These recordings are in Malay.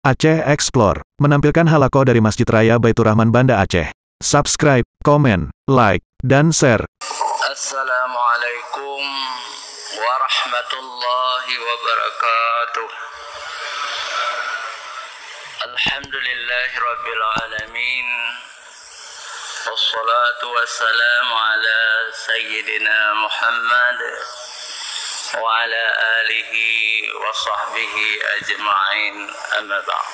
Aceh Explore menampilkan halaqah dari Masjid Raya Baitur Rahman Banda Aceh. Subscribe, komen, like, dan share. Assalamualaikum warahmatullahi wabarakatuh. Alhamdulillahi rabbil alamin. Wassalatu wassalamu ala sayyidina Muhammad wa ala alihi wa sahbihi ajma'in, amma ba'd.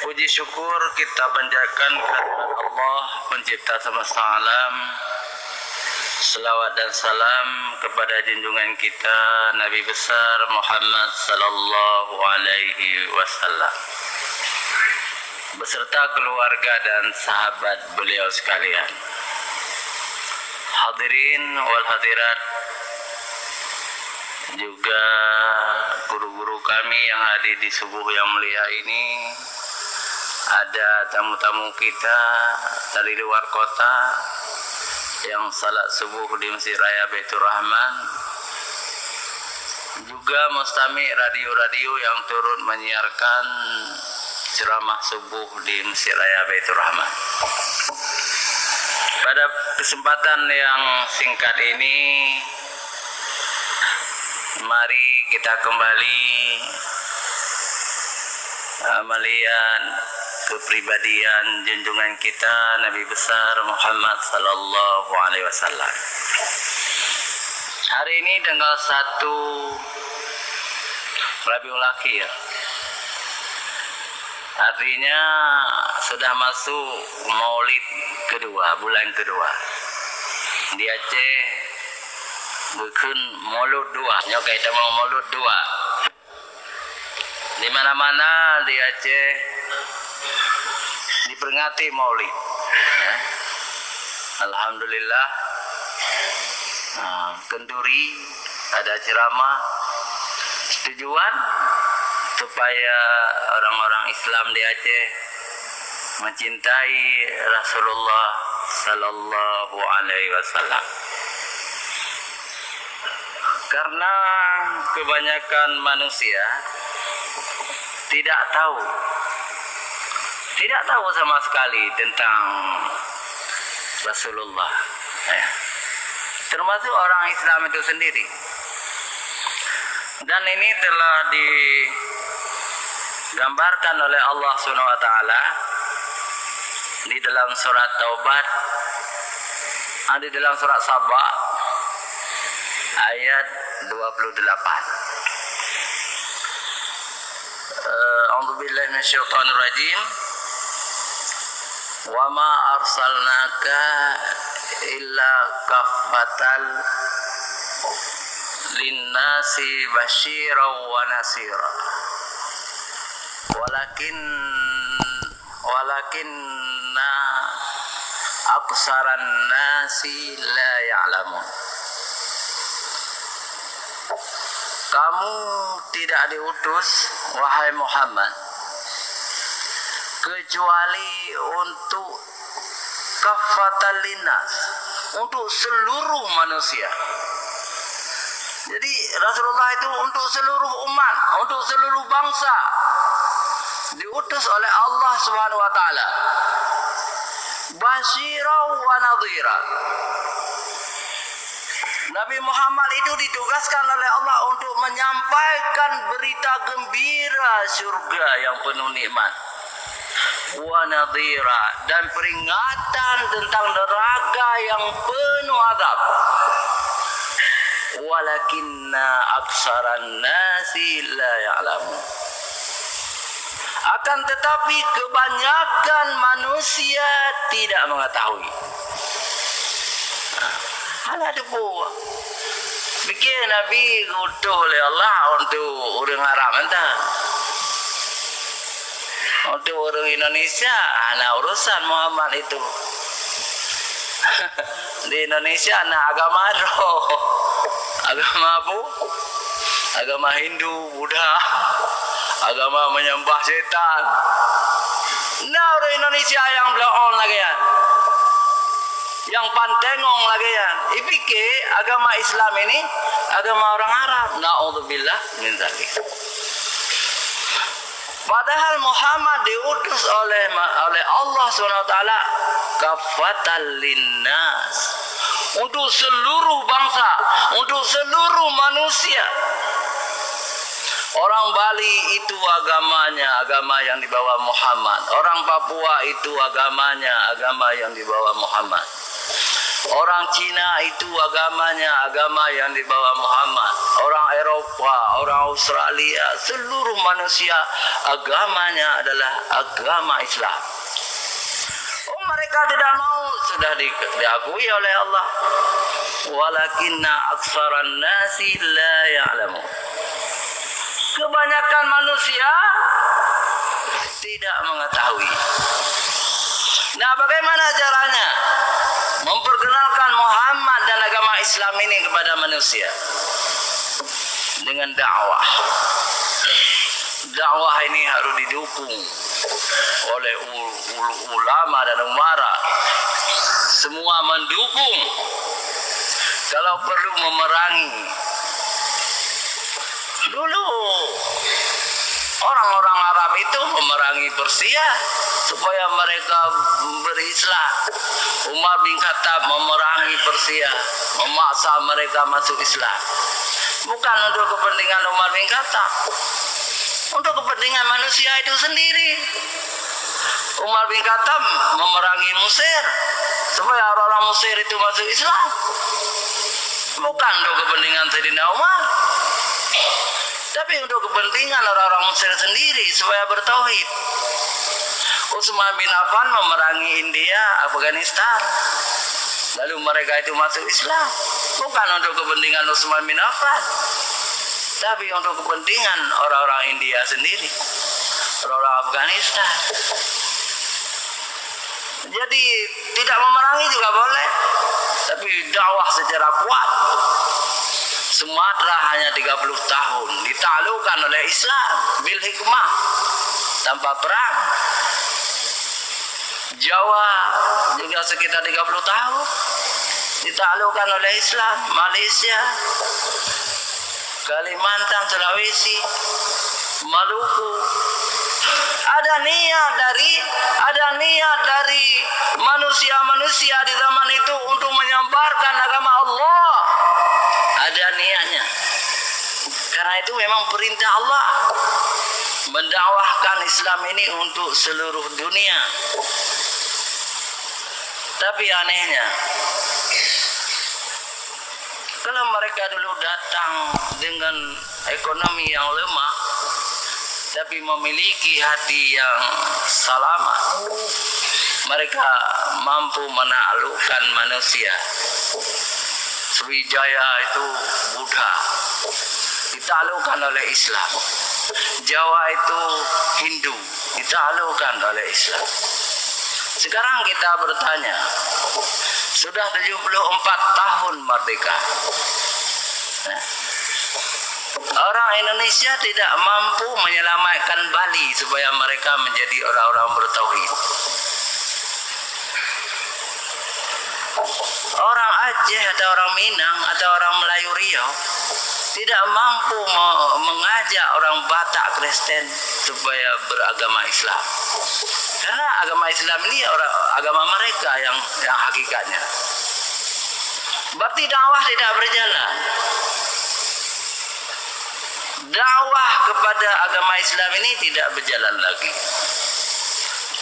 Puji syukur kita panjatkan kehadirat Allah pencipta semesta alam. Selawat dan salam kepada junjungan kita Nabi besar Muhammad sallallahu alaihi wasallam beserta keluarga dan sahabat beliau sekalian. Hadirin wal hadirat, juga guru-guru kami yang hadir di subuh yang mulia ini. Ada tamu-tamu kita dari luar kota yang salat subuh di Masjid Raya Baitur Rahman, juga mustami radio-radio yang turut menyiarkan ceramah subuh di Masjid Raya Baitur Rahman. Pada kesempatan yang singkat ini, mari kita kembali melihat kepribadian junjungan kita Nabi besar Muhammad sallallahu alaihi wasallam. Hari ini tanggal 1 Rabiul Akhir. Artinya sudah masuk Maulid kedua, bulan kedua. Di Aceh bukan Maulud 2, nyo kita mau Maulud 2. Di mana-mana di Aceh diperingati Maulid. Alhamdulillah. Kenduri ada ceramah, tujuan supaya orang-orang Islam di Aceh mencintai Rasulullah sallallahu alaihi wasallam. Karena kebanyakan manusia tidak tahu sama sekali tentang Rasulullah, termasuk orang Islam itu sendiri. Dan ini telah digambarkan oleh Allah Subhanahu wa taala di dalam surat Taubat, di dalam surat Saba ayat 28. A'udzubillahi minasyaitonir rajim. Wa ma arsalnaka illa kaffatan linnasi basyiran wa nasira. Walakinna aksaran nasi la ya'lamun. Kamu tidak diutus, wahai Muhammad, kecuali untuk kafatan linnas, untuk seluruh manusia. Jadi Rasulullah itu untuk seluruh umat, untuk seluruh bangsa, diutus oleh Allah Subhanahu wa taala. Basyira wa nadhira. Nabi Muhammad itu ditugaskan oleh Allah untuk menyampaikan berita gembira surga yang penuh nikmat, wa nadhira, dan peringatan tentang neraka yang penuh azab. Walakinna aksaran nasi la ya'lamun. Akan tetapi kebanyakan manusia tidak mengetahui. Alah debu. Fikir Nabi utuh oleh Allah untuk orang Arab entah. Untuk orang Indonesia, urusan Muhammad itu. Di Indonesia agama roh. Agama apa? Agama Hindu, Buddha. Agama menyembah setan. Orang Indonesia yang belakang lagi ya. Yang pantengong lagi ya. Ipike agama Islam ini agama orang Arab. Na'udzubillah min dzalik. Padahal Muhammad diutus oleh Allah SWT kafatan linnas, untuk seluruh bangsa, untuk seluruh manusia. Orang Bali itu agamanya agama yang dibawa Muhammad. Orang Papua itu agamanya agama yang dibawa Muhammad. Orang Cina itu agamanya agama yang dibawa Muhammad. Orang Eropa, orang Australia, seluruh manusia agamanya adalah agama Islam. Oh, mereka tidak mau, sudah diakui oleh Allah. Walakinna aksaran nasi la ya'lamu. Kebanyakan manusia tidak mengetahui. Nah, bagaimana caranya memperkenalkan Muhammad dan agama Islam ini kepada manusia? Dengan dakwah. Dakwah ini harus didukung oleh ulama dan umara. Semua mendukung. Kalau perlu memerangi. Dulu orang-orang Arab itu memerangi Persia supaya mereka berislam. Umar bin Khattab memerangi Persia, memaksa mereka masuk Islam. Bukan untuk kepentingan Umar bin Khattab, untuk kepentingan manusia itu sendiri. Umar bin Khattab memerangi Mesir supaya orang-orang Mesir itu masuk Islam, bukan untuk kepentingan Sayyidina Umar, tapi untuk kepentingan orang-orang Mesir sendiri supaya bertauhid. Utsman bin Affan memerangi India, Afghanistan, lalu mereka itu masuk Islam, bukan untuk kepentingan Utsman bin Affan, tapi untuk kepentingan orang-orang India sendiri, orang-orang Afghanistan. Jadi tidak memerangi juga boleh, tapi dakwah secara kuat. Sumatera hanya 30 tahun ditaklukkan oleh Islam bil hikmah, tanpa perang. Jawa juga sekitar 30 tahun ditaklukkan oleh Islam. Malaysia, Kalimantan, Sulawesi, Maluku. Ada niat dari manusia-manusia di zaman itu untuk menyebarkan agama Allah. Ada niatnya. Karena itu memang perintah Allah mendakwahkan Islam ini untuk seluruh dunia. Tapi anehnya, kalau mereka dulu datang dengan ekonomi yang lemah, tapi memiliki hati yang selamat, mereka mampu menaklukkan manusia. Sriwijaya itu Buddha, ditaklukkan oleh Islam. Jawa itu Hindu, ditaklukkan oleh Islam. Sekarang kita bertanya, sudah 74 tahun merdeka. Orang Indonesia tidak mampu menyelamatkan Bali supaya mereka menjadi orang-orang bertauhid. Orang Aceh atau orang Minang atau orang Melayu Riau tidak mampu mengajak orang Batak Kristen supaya beragama Islam. Karena agama Islam ini agama mereka yang hakikatnya. Berarti dakwah tidak berjalan. Dakwah kepada agama Islam ini tidak berjalan lagi.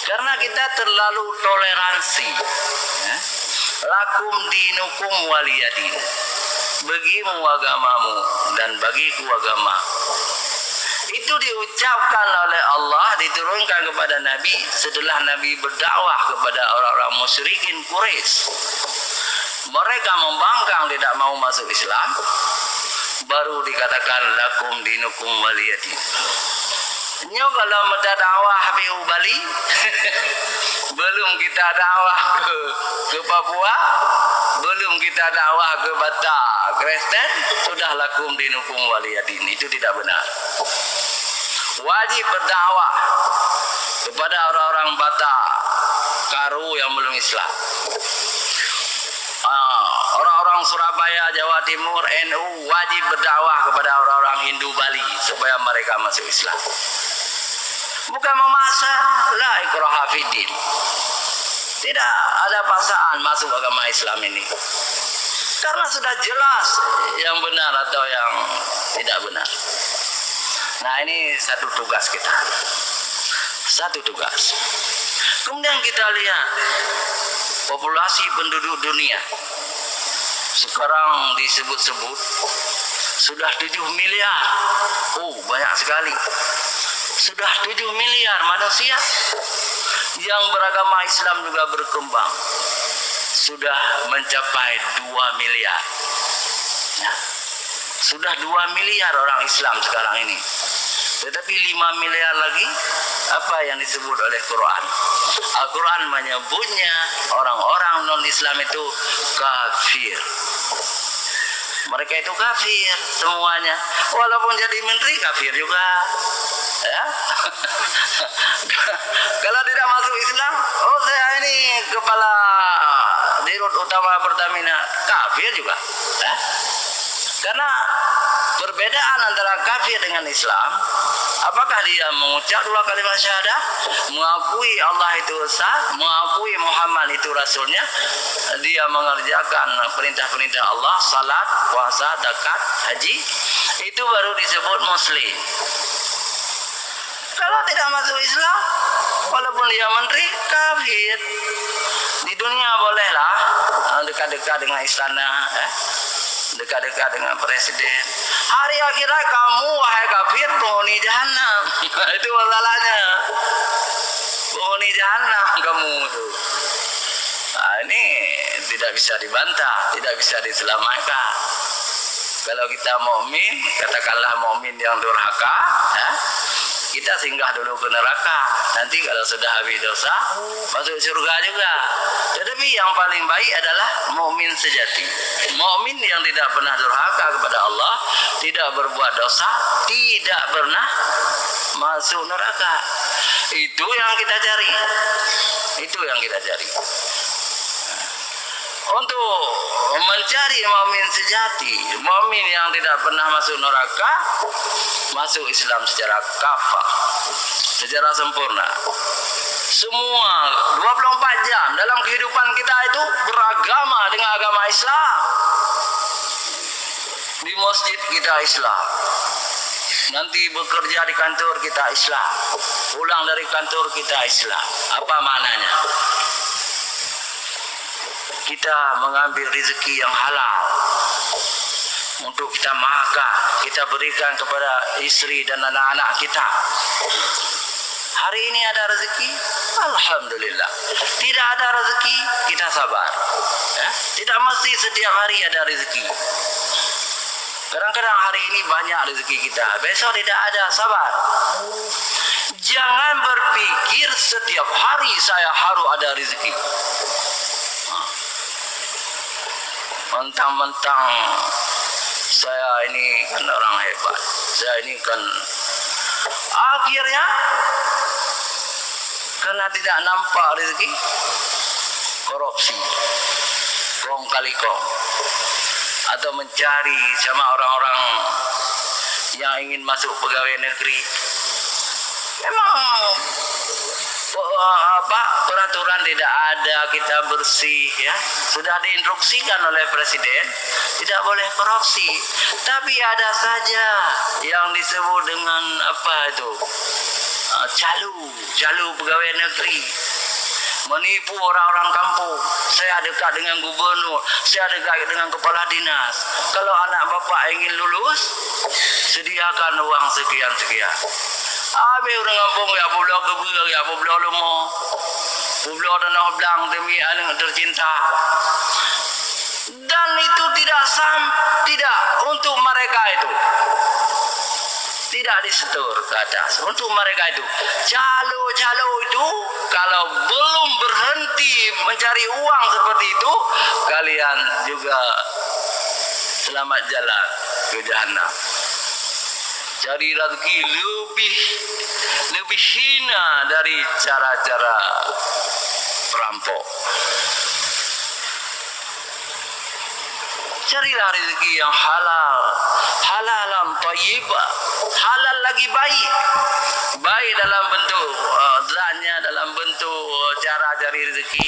Karena kita terlalu toleransi. Lakum dinukum waliyadin. Bagimu agamamu dan bagiku agama. Itu diucapkan oleh Allah, diturunkan kepada Nabi setelah Nabi berdakwah kepada orang-orang musyrikin Quraisy. Mereka membangkang tidak mau masuk Islam, baru dikatakan lakum dinukum waliyadin. Nyo kalau kita dakwah di Bali, belum kita dakwah ke Papua, belum kita dakwah ke Batak Kristen, sudah lakum dinukum waliyadin. Itu tidak benar. Wajib berdakwah kepada orang-orang Batak, Karo yang belum Islam. Orang-orang Surabaya, Jawa Timur, NU wajib berdakwah kepada orang-orang Hindu Bali supaya mereka masuk Islam. Bukan memaksa, la ikraha fiddin. Tidak ada paksaan masuk agama Islam ini. Karena sudah jelas yang benar atau yang tidak benar. Nah, ini satu tugas kita. Satu tugas. Kemudian kita lihat populasi penduduk dunia. Sekarang disebut-sebut sudah 7 miliar. Oh, banyak sekali. Sudah 7 miliar manusia yang beragama Islam juga berkembang. Sudah mencapai 2 miliar. Ya. Sudah 2 miliar orang Islam sekarang ini. Tetapi 5 miliar lagi apa yang disebut oleh Quran. Al-Quran menyebutnya orang-orang non-Islam itu kafir. Mereka itu kafir semuanya. Walaupun jadi menteri kafir juga. Ya. Kalau tidak masuk Islam, oh saya ini kepala Dirut Utama Pertamina, kafir juga. Ya. Karena perbedaan antara kafir dengan Islam, apakah dia mengucap 2 kalimat syahadah, mengakui Allah itu esa, mengakui Muhammad itu Rasulnya, dia mengerjakan perintah-perintah Allah, salat, puasa, zakat, haji, itu baru disebut Muslim. Kalau tidak masuk Islam, walaupun dia menteri, kafir. Di dunia bolehlah dekat-dekat dengan istana, dekat-dekat dengan presiden. Hari akhirat kamu wahai kafir penghuni jahanam. Itu masalahnya. Penghuni jahanam kamu itu. Nah, ini tidak bisa dibantah, tidak bisa diselamatkan. Kalau kita mukmin, katakanlah mukmin yang durhaka, kita singgah dulu ke neraka. Nanti kalau sudah habis dosa, masuk surga juga. Tetapi yang paling baik adalah mukmin sejati. Mukmin yang tidak pernah durhaka kepada Allah, tidak berbuat dosa, tidak pernah masuk neraka. Itu yang kita cari. Itu yang kita cari. Untuk mencari mukmin sejati, mukmin yang tidak pernah masuk neraka, masuk Islam secara kafah, secara sempurna. Semua 24 jam dalam kehidupan kita itu beragama dengan agama Islam. Di masjid kita Islam. Nanti bekerja di kantor kita Islam. Pulang dari kantor kita Islam. Apa maknanya? Kita mengambil rezeki yang halal untuk kita makan, kita berikan kepada istri dan anak-anak kita. Hari ini ada rezeki, alhamdulillah. Tidak ada rezeki, kita sabar. Tidak mesti setiap hari ada rezeki. Kadang-kadang hari ini banyak rezeki kita, besok tidak ada, sabar. Jangan berpikir setiap hari saya harus ada rezeki. Mentang-mentang saya ini kan orang hebat, saya ini kan akhirnya karena tidak nampak rezeki, korupsi, kong kali kong, atau mencari sama orang-orang yang ingin masuk pegawai negeri. Memang peraturan tidak ada, kita bersih, ya. Sudah diinstruksikan oleh presiden tidak boleh korupsi, tapi ada saja yang disebut dengan apa itu, calo pegawai negeri, menipu orang-orang kampung. Saya dekat dengan gubernur, saya dekat dengan kepala dinas. Kalau anak bapak ingin lulus, sediakan uang sekian-sekian. Habis orang kampung ya pulau kebun ya pulau lemo, pulau tanah belang demi anak tercinta. Dan itu tidak untuk mereka itu. Tidak disetur ke atas. Untuk mereka itu, calo itu kalau belum berhenti mencari uang seperti itu, kalian juga selamat jalan ke jahanam. Cari rezeki lebih hina dari cara-cara perampok. Carilah rezeki yang halal, halalan thayyibah, halal lagi baik dalam bentuk cara cari rezeki.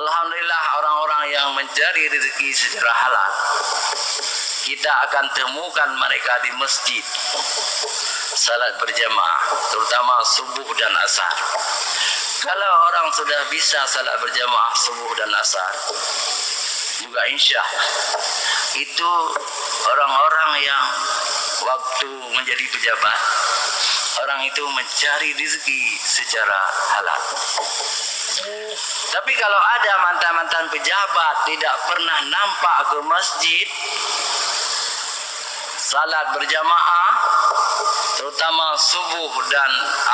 Alhamdulillah, orang-orang yang mencari rezeki secara halal, kita akan temukan mereka di masjid salat berjamaah, terutama subuh dan asar. Kalau orang sudah bisa salat berjamaah subuh dan asar, juga insya itu orang-orang yang waktu menjadi pejabat, orang itu mencari rezeki secara halal. Tapi kalau ada mantan-mantan pejabat tidak pernah nampak ke masjid salat berjamaah, terutama subuh dan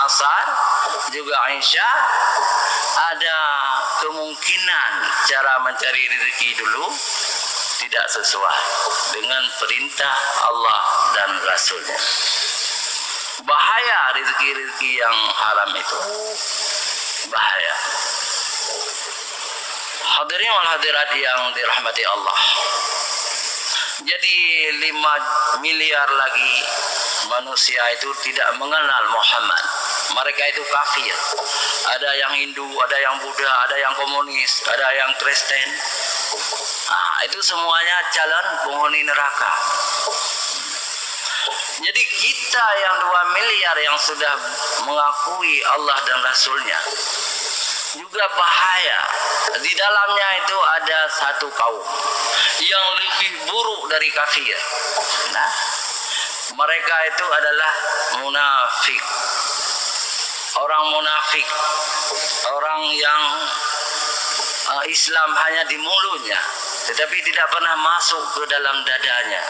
asar, juga isya, ada kemungkinan cara mencari rezeki dulu tidak sesuai dengan perintah Allah dan Rasulnya. Bahaya rezeki-rezeki yang haram itu, bahaya. Hadirin wal hadirat yang dirahmati Allah. Jadi 5 miliar lagi manusia itu tidak mengenal Muhammad. Mereka itu kafir. Ada yang Hindu, ada yang Buddha, ada yang komunis, ada yang Kristen. Itu semuanya calon penghuni neraka. Jadi kita yang 2 miliar yang sudah mengakui Allah dan Rasulnya juga bahaya. Di dalamnya itu ada satu kaum yang lebih buruk dari kafir. Nah, mereka itu adalah munafik. Orang munafik, orang yang Islam hanya di mulutnya, tetapi tidak pernah masuk ke dalam dadanya.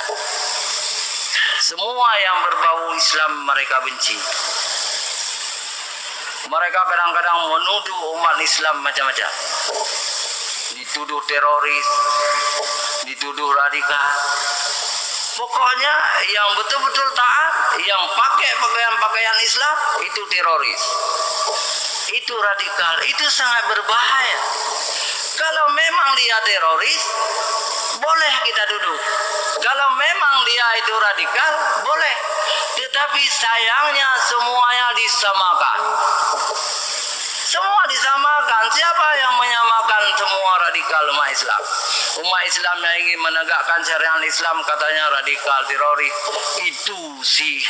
Semua yang berbau Islam mereka benci. Mereka kadang-kadang menuduh umat Islam macam-macam. Dituduh teroris, dituduh radikal. Pokoknya yang betul-betul taat, yang pakai pakaian Islam, itu teroris. Itu radikal, itu sangat berbahaya. Kalau memang dia teroris, boleh kita duduk. Kalau memang dia itu radikal, boleh. Tetapi sayangnya semuanya disamakan. Semua disamakan. Siapa yang menyamakan semua radikal umat Islam? Umat Islam yang ingin menegakkan syariat Islam katanya radikal, teroris. Itu si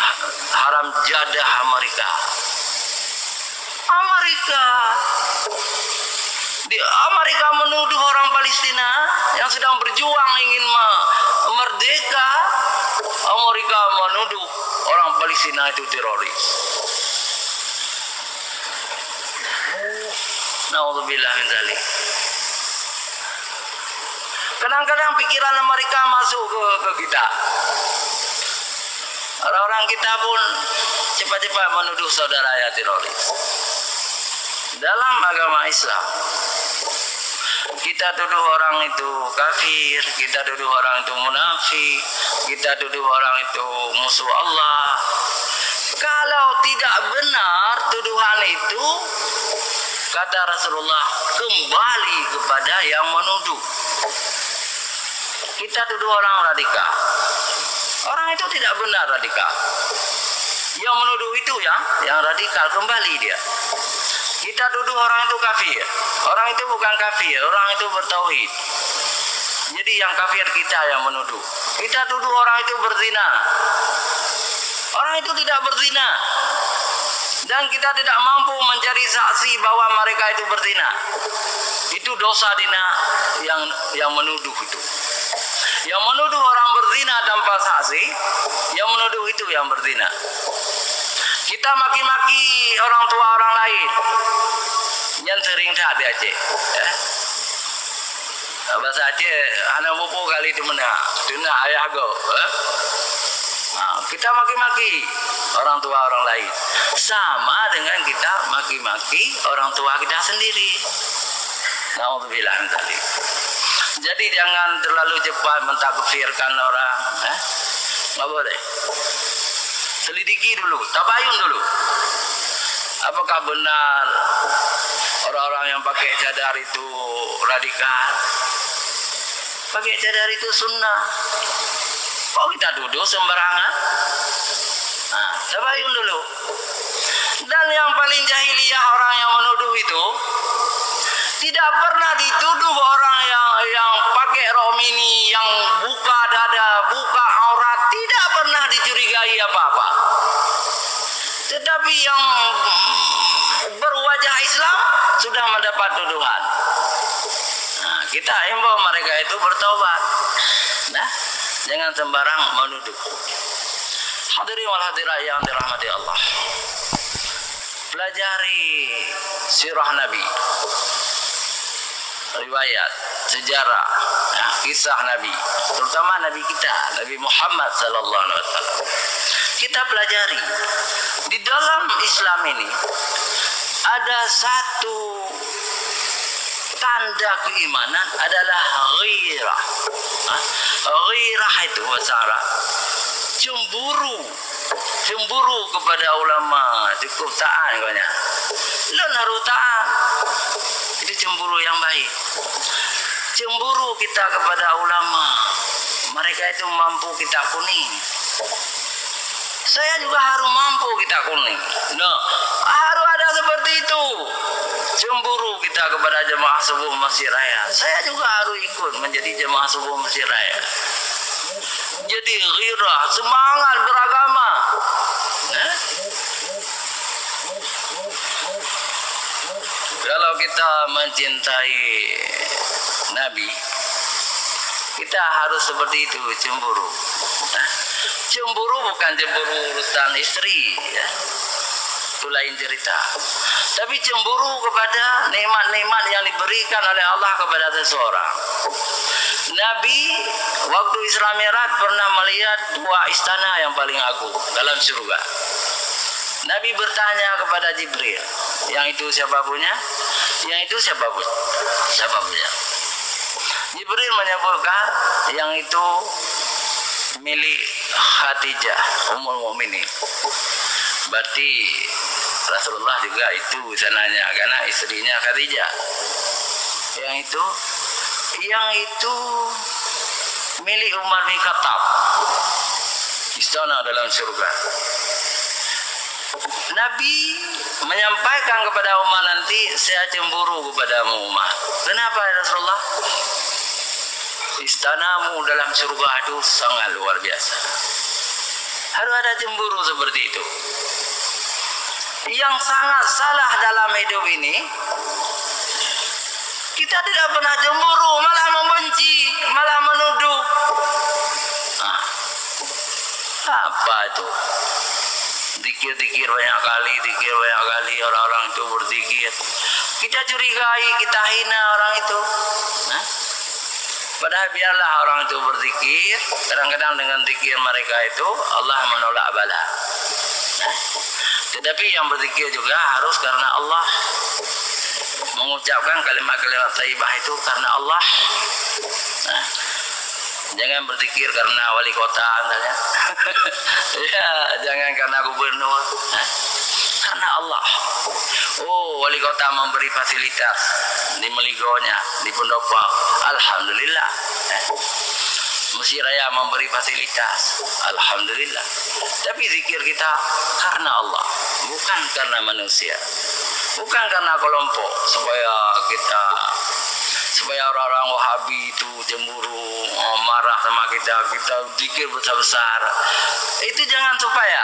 haram jadah Amerika. Di Amerika menuduh orang Palestina yang sedang berjuang ingin merdeka. Amerika menuduh orang Palestina itu teroris. Naudzubillah min dzalik. Kadang-kadang pikiran mereka masuk ke kita. Orang-orang kita pun cepat-cepat menuduh saudaranya teroris. Dalam agama Islam, kita tuduh orang itu kafir, kita tuduh orang itu munafik, kita tuduh orang itu musuh Allah. Kalau tidak benar tuduhan itu, kata Rasulullah, kembali kepada yang menuduh. Kita tuduh orang radikal. Orang itu tidak benar radikal. Yang menuduh itu yang radikal, kembali dia. Kita tuduh orang itu kafir. Orang itu bukan kafir, orang itu bertauhid. Jadi yang kafir kita yang menuduh. Kita tuduh orang itu berzina. Orang itu tidak berzina. Dan kita tidak mampu mencari saksi bahwa mereka itu berzina. Itu dosa dina yang menuduh itu. Yang menuduh orang berzina tanpa saksi, yang menuduh itu yang berzina. Kita maki-maki orang tua orang lain. Yang sering tak di Aceh. Bahasa Aceh, anak bopo kali itu mana? Tuna ayah go. Kita maki-maki orang tua orang lain. Sama dengan kita maki-maki orang tua kita sendiri. Naudzubillah min dzalik. Jadi jangan terlalu cepat mentakfirkan orang. Nggak boleh. Selidiki dulu, tabayun dulu. Apakah benar orang-orang yang pakai cadar itu radikal? Pakai cadar itu sunnah. Kok kita duduk sembarangan? Tabayun dulu. Dan yang paling jahiliyah orang Tidak pernah dituduh orang yang pakai rok mini, yang buka dada, buka aurat, tidak pernah dicurigai apa-apa. Tetapi yang berwajah Islam sudah mendapat tuduhan. Nah, kita himbau mereka itu bertaubat. Nah, jangan sembarang menuduh. Hadirin wal hadirat yang dirahmati Allah. Pelajari sirah Nabi, riwayat, sejarah, kisah Nabi, terutama Nabi kita, Nabi Muhammad sallallahu alaihi wasallam. Kita pelajari di dalam Islam ini ada satu tanda keimanan adalah ghirah. Ghirah itu bahasa Arab cemburu kepada ulama, cukup taat katanya. Lo naruh taat. Itu cemburu yang baik. Cemburu kita kepada ulama. Mereka itu mampu kita kuning. Saya juga harus mampu kita kuning. Nah, harus ada seperti itu. Cemburu kita kepada jemaah subuh Masjid Raya. Saya juga harus ikut menjadi jemaah subuh Masjid Raya. Jadi ghirah, semangat beragama. Kalau kita mencintai Nabi, kita harus seperti itu, cemburu. Cemburu bukan cemburu urusan istri, ya. Itu lain cerita. Tapi cemburu kepada nikmat-nikmat yang diberikan oleh Allah kepada seseorang. Nabi waktu Isra Mi'raj pernah melihat dua istana yang paling agung dalam surga. Nabi bertanya kepada Jibril, yang itu siapa punya? Yang itu siapa punya? Jibril menyebutkan yang itu milik Khadijah Ummul Mukminin. Berarti Rasulullah juga itu sananya karena istrinya Khadijah. Yang itu milik Umar bin Khattab. Istana dalam surga. Nabi menyampaikan kepada Umar nanti, saya cemburu kepadamu Umar. Kenapa ya Rasulullah? Istanamu dalam surga itu sangat luar biasa. Harus ada cemburu seperti itu. Yang sangat salah dalam hidup ini, kita tidak pernah cemburu, malah membenci, malah menuduh. Apa itu? Dikir banyak kali, orang-orang itu berzikir. Kita curigai, kita hina orang itu. Padahal biarlah orang itu berzikir. Kadang-kadang dengan zikir mereka itu Allah menolak bala. Tetapi yang berzikir juga harus karena Allah. Mengucapkan kalimat-kalimat thayyibah itu karena Allah. Jangan berzikir karena wali kota misalnya. Ya, jangan karena gubernur. Karena Allah. Oh, wali kota memberi fasilitas di Meligonya, di Pendopo. Alhamdulillah. Masjid Raya memberi fasilitas. Alhamdulillah. Tapi zikir kita karena Allah, bukan karena manusia. Bukan karena kelompok supaya orang-orang Wahabi itu cemburu, marah sama kita zikir besar-besar. Itu jangan, supaya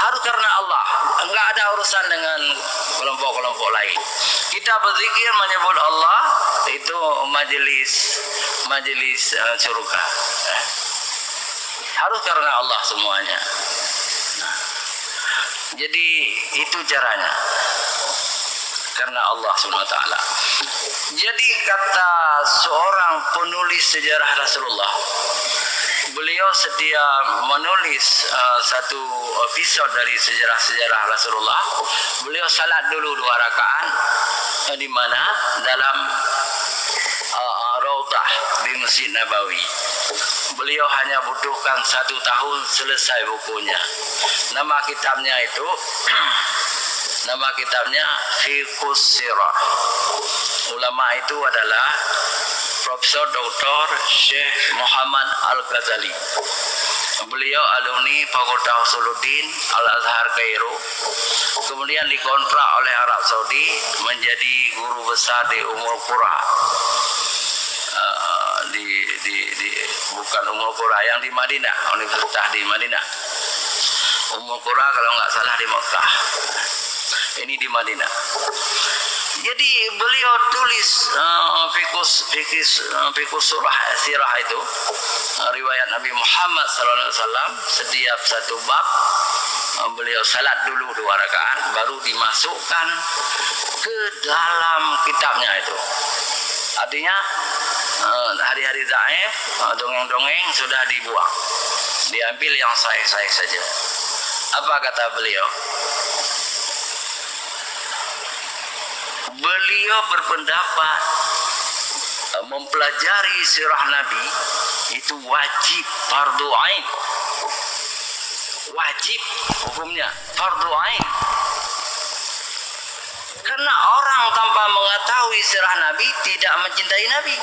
harus karena Allah. Enggak ada urusan dengan kelompok-kelompok lain. Kita berzikir menyebut Allah, itu majelis surga. Harus karena Allah semuanya. Jadi itu caranya. Karena Allah SWT. Jadi kata seorang penulis sejarah Rasulullah, beliau sedia menulis satu episode dari sejarah Rasulullah. Beliau salat dulu 2 rakaat di mana dalam Raudah di Masjid Nabawi. Beliau hanya butuhkan 1 tahun selesai bukunya. Nama kitabnya itu nama kitabnya Fiqhus Sirah. Ulama itu adalah Profesor Dr. Syekh Muhammad Al-Ghazali. Beliau alumni Fakultas Usuluddin Al-Azhar Kairo. Kemudian dikontrak oleh Arab Saudi menjadi guru besar di Ummul Qura. Bukan Ummul Qura, yang di Madinah, Universitas di Madinah. Ummul Qura kalau nggak salah di Mekah. Ini di Madinah. Jadi beliau tulis Fiqhus Sirah itu, riwayat Nabi Muhammad SAW. Setiap satu bab beliau salat dulu 2 rakaat, baru dimasukkan ke dalam kitabnya itu. Artinya hari-hari dhaif, dongeng-dongeng sudah dibuang, diambil yang sahih-sahih saja. Apa kata beliau? Beliau berpendapat mempelajari sirah Nabi itu wajib, fardu ain. Wajib hukumnya, fardu ain. Karena orang tanpa mengetahui sirah Nabi tidak mencintai Nabi.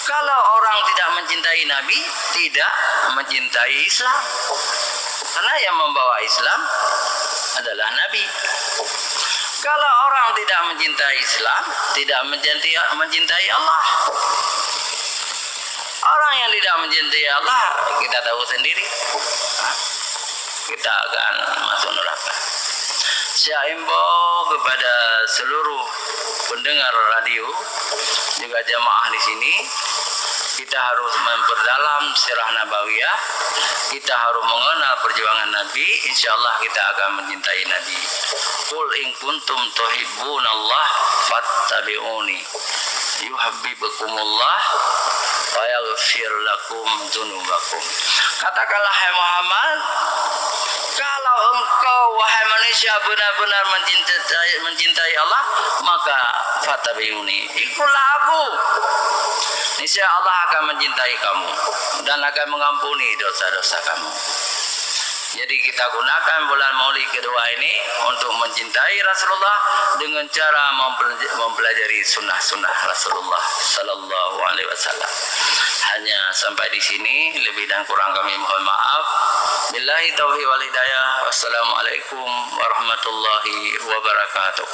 Kalau orang tidak mencintai Nabi, tidak mencintai Islam. Karena yang membawa Islam adalah Nabi. Kalau orang tidak mencintai Islam, tidak mencintai Allah. Orang yang tidak mencintai Allah, kita tahu sendiri, kita akan masuk neraka. Saya imbau kepada seluruh pendengar radio, juga jamaah di sini, kita harus memperdalam sirah nabawiyah, kita harus mengenal perjuangan Nabi, insyaallah kita akan mencintai Nabi. Qul in kuntum tuhibbunallah fattabi'uni yuhibbukumullah wa yaghfir lakum dzunubakum. Katakanlah hai Muhammad, kalau engkau wahai manusia benar-benar mencintai Allah, maka fattabi'uni, ikutlah aku. Niscaya Allah akan mencintai kamu dan akan mengampuni dosa-dosa kamu. Jadi kita gunakan bulan Maulid kedua ini untuk mencintai Rasulullah dengan cara mempelajari sunnah-sunnah Rasulullah Sallallahu Alaihi Wasallam. Hanya sampai di sini, lebih dan kurang kami mohon maaf. Billahi taufiq wal hidayah. Wassalamualaikum warahmatullahi wabarakatuh.